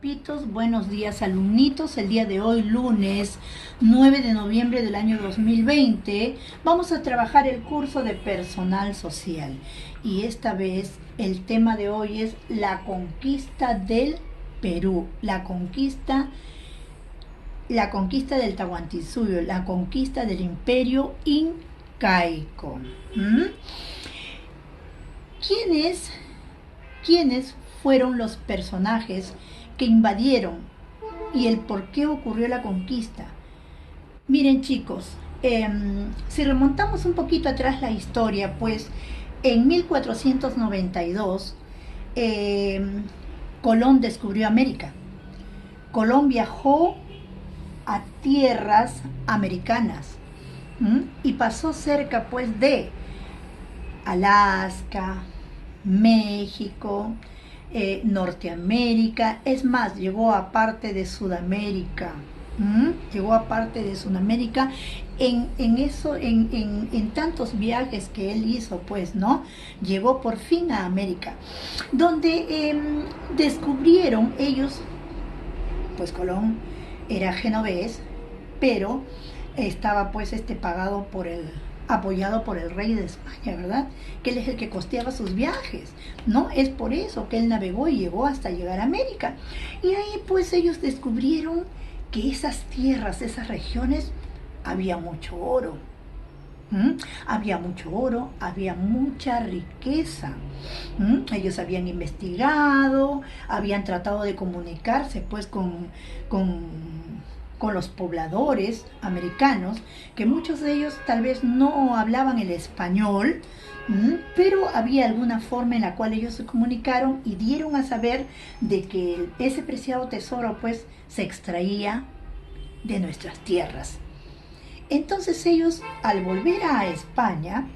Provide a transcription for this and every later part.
Pitos, buenos días alumnitos. El día de hoy, lunes 9 de noviembre del año 2020, vamos a trabajar el curso de personal social. Y esta vez el tema de hoy es la conquista del Perú, la conquista del Tahuantinsuyo, la conquista del imperio incaico. ¿Quiénes fueron los personajes que invadieron y el por qué ocurrió la conquista? Miren chicos, si remontamos un poquito atrás la historia, pues en 1492 Colón descubrió América. Colón viajó a tierras americanas y pasó cerca pues de Alaska, México, Norteamérica, es más, llegó a parte de Sudamérica. Llegó a parte de Sudamérica en tantos viajes que él hizo, pues, ¿no? Llegó por fin a América, donde descubrieron ellos, pues Colón era genovés, pero estaba pues apoyado por el rey de España, ¿verdad? Que él es el que costeaba sus viajes, ¿no? Es por eso que él navegó y llegó hasta llegar a América. Y ahí pues ellos descubrieron que esas tierras, esas regiones, había mucho oro. Había mucho oro, había mucha riqueza. Ellos habían investigado, habían tratado de comunicarse pues con los pobladores americanos, que muchos de ellos tal vez no hablaban el español, pero había alguna forma en la cual ellos se comunicaron y dieron a saber de que ese preciado tesoro pues se extraía de nuestras tierras. Entonces ellos, al volver a España,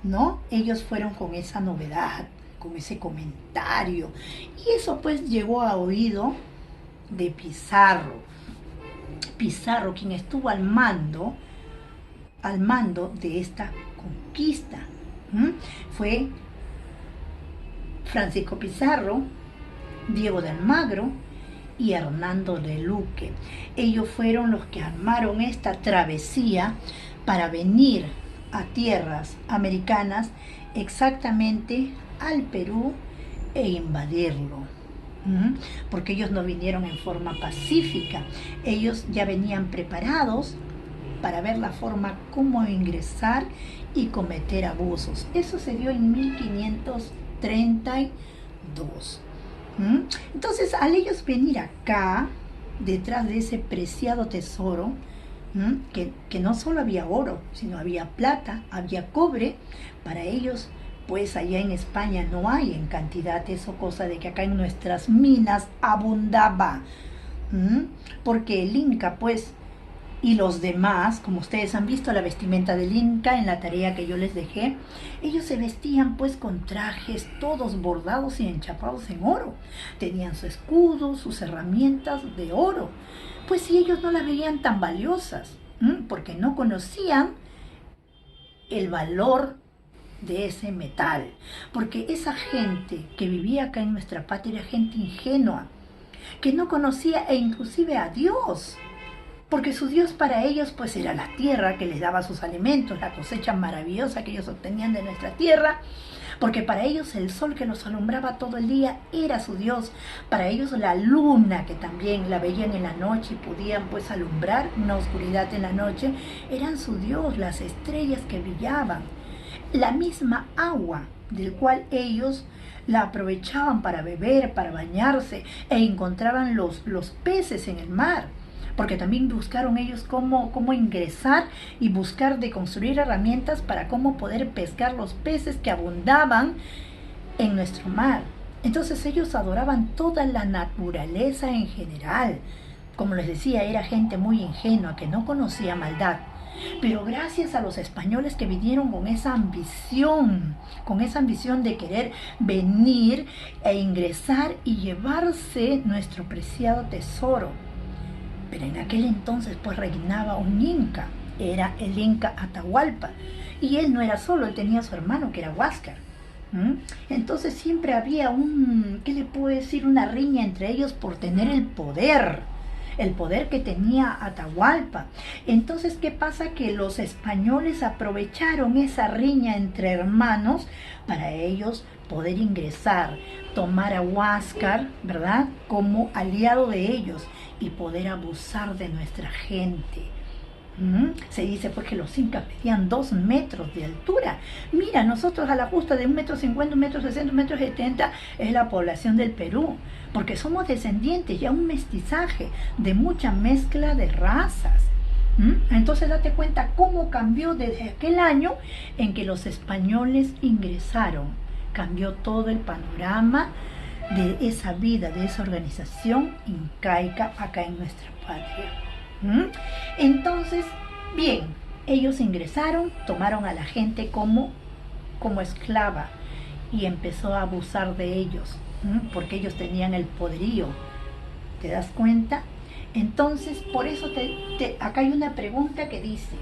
¿no? Ellos fueron con esa novedad, con ese comentario, y eso pues llegó a oído de Pizarro. Pizarro, quien estuvo al mando de esta conquista. Fue Francisco Pizarro, Diego de Almagro y Hernando de Luque. Ellos fueron los que armaron esta travesía para venir a tierras americanas, exactamente al Perú, e invadirlo. Porque ellos no vinieron en forma pacífica, ellos ya venían preparados para ver la forma cómo ingresar y cometer abusos. Eso se dio en 1532. Entonces, al ellos venir acá, detrás de ese preciado tesoro, que no solo había oro, sino había plata, había cobre, para ellos pues allá en España no hay en cantidad eso, cosa de que acá en nuestras minas abundaba. Porque el Inca pues y los demás, como ustedes han visto la vestimenta del Inca en la tarea que yo les dejé, ellos se vestían pues con trajes todos bordados y enchapados en oro, tenían su escudo, sus herramientas de oro, pues si ellos no las veían tan valiosas, porque no conocían el valor de ese metal, porque esa gente que vivía acá en nuestra patria era gente ingenua, que no conocía e inclusive a Dios, porque su Dios para ellos pues era la tierra que les daba sus alimentos, la cosecha maravillosa que ellos obtenían de nuestra tierra, porque para ellos el sol que los alumbraba todo el día era su Dios, para ellos la luna, que también la veían en la noche y podían pues alumbrar una oscuridad en la noche, eran su Dios, las estrellas que brillaban, la misma agua del cual ellos la aprovechaban para beber, para bañarse, e encontraban los peces en el mar, porque también buscaron ellos cómo ingresar y buscar de construir herramientas para cómo poder pescar los peces que abundaban en nuestro mar. Entonces ellos adoraban toda la naturaleza en general. Como les decía, era gente muy ingenua que no conocía maldad. Pero gracias a los españoles que vinieron con esa ambición de querer venir e ingresar y llevarse nuestro preciado tesoro. Pero en aquel entonces pues reinaba un Inca, era el Inca Atahualpa, y él no era solo, él tenía a su hermano que era Huáscar. ¿Mm? Entonces siempre había ¿qué le puedo decir? Una riña entre ellos por tener el poder que tenía Atahualpa. Entonces, ¿qué pasa? Que los españoles aprovecharon esa riña entre hermanos para ellos poder ingresar, tomar a Huáscar, ¿verdad?, como aliado de ellos y poder abusar de nuestra gente. Se dice pues que los incas medían 2 metros de altura. Mira, nosotros a la justa de 1,50 m, 1,60 m, 1,70 m es la población del Perú, porque somos descendientes, ya un mestizaje de mucha mezcla de razas. Entonces date cuenta cómo cambió desde aquel año en que los españoles ingresaron. Cambió todo el panorama de esa vida, de esa organización incaica acá en nuestra patria. Entonces, bien, ellos ingresaron, tomaron a la gente como esclava y empezó a abusar de ellos, porque ellos tenían el poderío. ¿Te das cuenta? Entonces, por eso acá hay una pregunta que dice: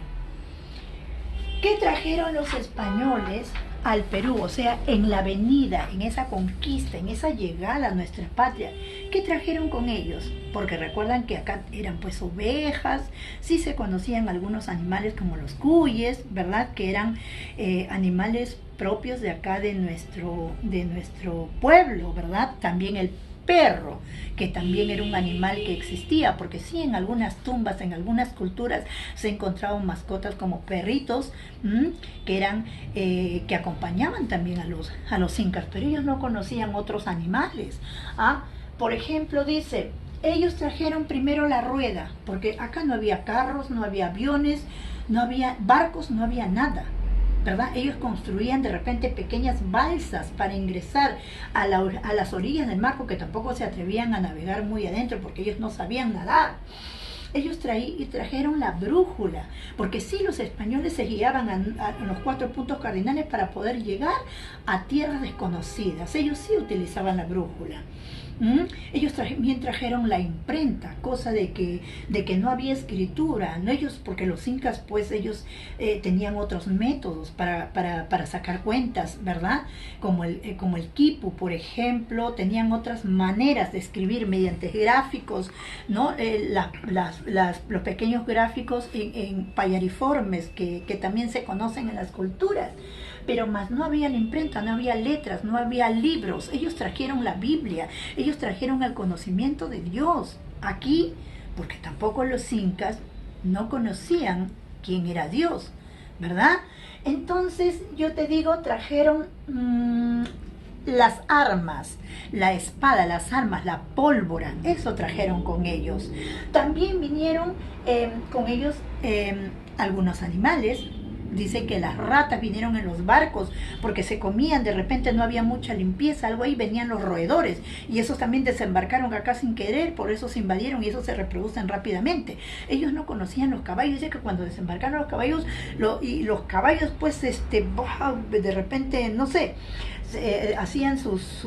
¿qué trajeron los españoles al Perú? O sea, en la venida, en esa conquista, en esa llegada a nuestra patria, ¿qué trajeron con ellos? Porque recuerdan que acá eran pues ovejas, sí se conocían algunos animales como los cuyes, ¿verdad?, que eran animales propios de acá de nuestro pueblo, ¿verdad? También el perro, que también era un animal que existía, porque sí, en algunas tumbas, en algunas culturas se encontraban mascotas como perritos, que eran que acompañaban también a los incas, pero ellos no conocían otros animales. Por ejemplo, dice, ellos trajeron primero la rueda, porque acá no había carros, no había aviones, no había barcos, no había nada, ¿verdad? Ellos construían de repente pequeñas balsas para ingresar a las orillas del mar, porque tampoco se atrevían a navegar muy adentro, porque ellos no sabían nadar. Ellos trajeron la brújula, porque sí, los españoles se guiaban a los 4 puntos cardinales para poder llegar a tierras desconocidas. Ellos sí utilizaban la brújula. Ellos también trajeron la imprenta, cosa de que no había escritura, ¿no? Ellos, porque los incas pues ellos tenían otros métodos para sacar cuentas, ¿verdad? Como el quipu, por ejemplo, tenían otras maneras de escribir mediante gráficos, ¿no? Los pequeños gráficos en payariformes que también se conocen en las culturas. Pero más no había la imprenta, no había letras, no había libros. Ellos trajeron la Biblia, ellos trajeron el conocimiento de Dios aquí, porque tampoco los incas no conocían quién era Dios, ¿verdad? Entonces yo te digo, trajeron las armas, la espada, las armas, la pólvora, eso trajeron con ellos. También vinieron con ellos algunos animales. Dice que las ratas vinieron en los barcos porque se comían, de repente no había mucha limpieza, algo ahí, venían los roedores y esos también desembarcaron acá sin querer, por eso se invadieron y eso se reproducen rápidamente. Ellos no conocían los caballos, dice que cuando desembarcaron los caballos, y los caballos pues de repente, no sé, hacían sus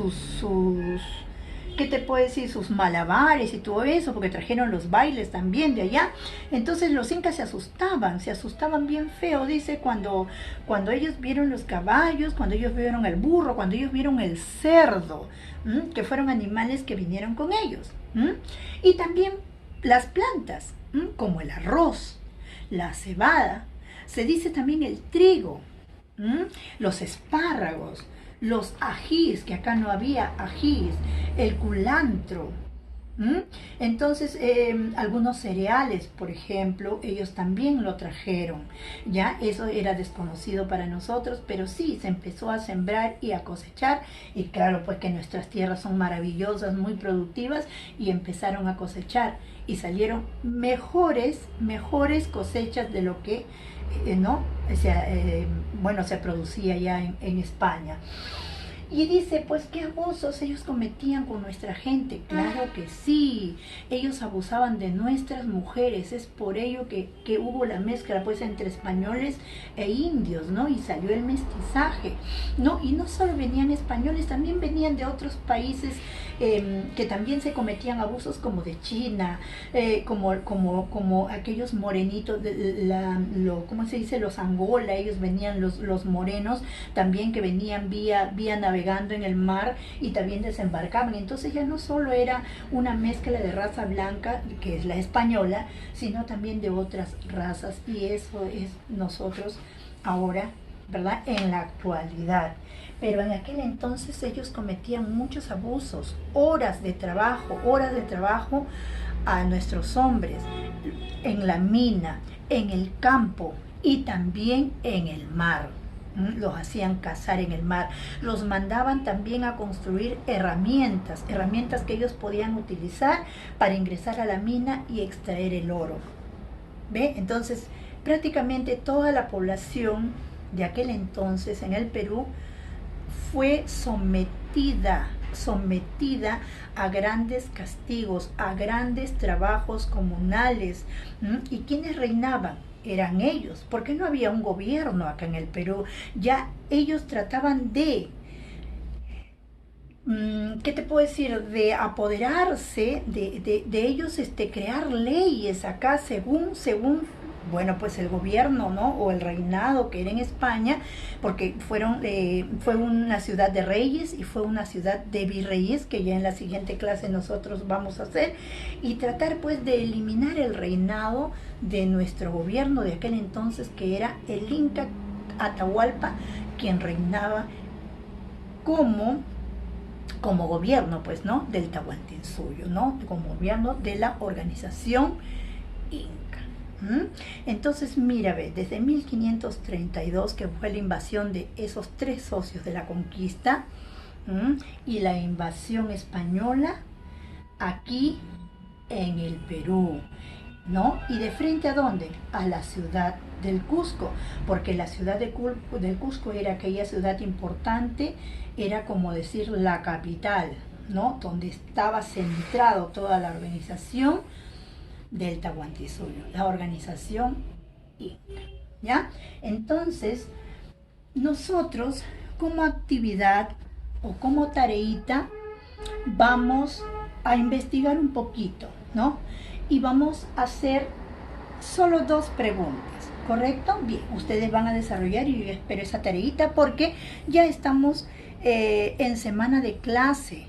¿qué te puedo decir? Sus malabares y todo eso, porque trajeron los bailes también de allá. Entonces los incas se asustaban bien feo, dice, cuando ellos vieron los caballos, cuando ellos vieron el burro, cuando ellos vieron el cerdo, que fueron animales que vinieron con ellos. Y también las plantas, como el arroz, la cebada, se dice también el trigo, los espárragos, los ajís, que acá no había ajís, el culantro. Entonces, algunos cereales, por ejemplo, ellos también lo trajeron. Ya eso era desconocido para nosotros, pero sí, se empezó a sembrar y a cosechar. Y claro, pues que nuestras tierras son maravillosas, muy productivas, y empezaron a cosechar. Y salieron mejores cosechas de lo que, ¿no? O sea, se producía ya en España. Y dice, pues qué abusos ellos cometían con nuestra gente. Claro que sí, ellos abusaban de nuestras mujeres, es por ello que hubo la mezcla pues entre españoles e indios, ¿no? Y salió el mestizaje, ¿no? Y no solo venían españoles, también venían de otros países que también se cometían abusos como de China, como aquellos morenitos, ¿cómo se dice? Los Angola, ellos venían los morenos también que venían vía navegando en el mar y también desembarcaban. Entonces ya no solo era una mezcla de raza blanca, que es la española, sino también de otras razas, y eso es nosotros ahora, ¿verdad? En la actualidad. Pero en aquel entonces ellos cometían muchos abusos, horas de trabajo a nuestros hombres, en la mina, en el campo y también en el mar. Los hacían cazar en el mar, los mandaban también a construir herramientas que ellos podían utilizar para ingresar a la mina y extraer el oro. ¿Ve? Entonces, prácticamente toda la población de aquel entonces en el Perú fue sometida a grandes castigos, a grandes trabajos comunales. ¿Y quiénes reinaban? Eran ellos, porque no había un gobierno acá en el Perú. Ya ellos trataban de, ¿qué te puedo decir? De apoderarse de ellos, crear leyes acá según bueno, pues el gobierno, ¿no? O el reinado que era en España, porque fue una ciudad de reyes y fue una ciudad de virreyes, que ya en la siguiente clase nosotros vamos a hacer, y tratar pues de eliminar el reinado de nuestro gobierno de aquel entonces, que era el Inca Atahualpa, quien reinaba como gobierno, pues, ¿no? Del Tahuantinsuyo, ¿no? Como gobierno de la organización Inca. Entonces, mira, ve, desde 1532, que fue la invasión de esos tres socios de la conquista, y la invasión española aquí en el Perú, ¿no? Y de frente a dónde? A la ciudad del Cusco, porque la ciudad del Cusco era aquella ciudad importante, era como decir la capital, ¿no? Donde estaba centrado toda la organización del Tahuantinsuyo, la organización Inca, ¿ya? Entonces, nosotros como actividad o como tareita vamos a investigar un poquito, ¿no? Y vamos a hacer solo 2 preguntas, ¿correcto? Bien, ustedes van a desarrollar, y yo espero esa tareita porque ya estamos en semana de clase,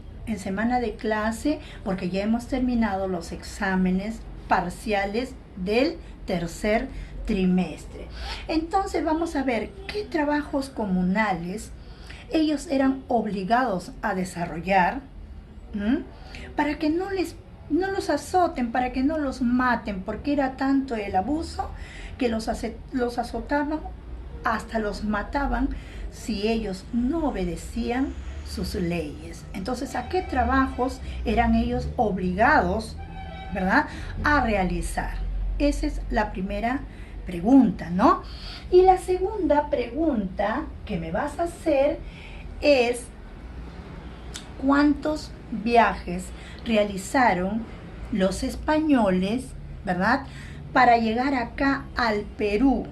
porque ya hemos terminado los exámenes parciales del tercer trimestre. Entonces vamos a ver qué trabajos comunales ellos eran obligados a desarrollar, para que no los azoten, para que no los maten, porque era tanto el abuso que los azotaban, hasta los mataban si ellos no obedecían sus leyes. Entonces, ¿a qué trabajos eran ellos obligados, ¿verdad?, a realizar? Esa es la primera pregunta, ¿no? Y la segunda pregunta que me vas a hacer es: ¿cuántos viajes realizaron los españoles, ¿verdad?, para llegar acá al Perú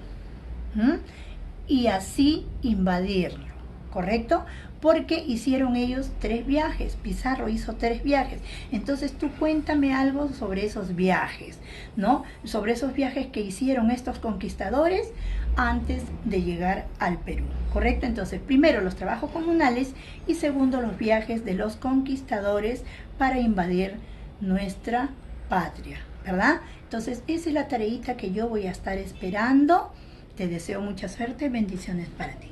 y así invadirlo, ¿correcto? Porque hicieron ellos 3 viajes, Pizarro hizo 3 viajes. Entonces tú cuéntame algo sobre esos viajes, ¿no? Sobre esos viajes que hicieron estos conquistadores antes de llegar al Perú, ¿correcto? Entonces, primero los trabajos comunales y segundo los viajes de los conquistadores para invadir nuestra patria, ¿verdad? Entonces, esa es la tareita que yo voy a estar esperando. Te deseo mucha suerte, bendiciones para ti.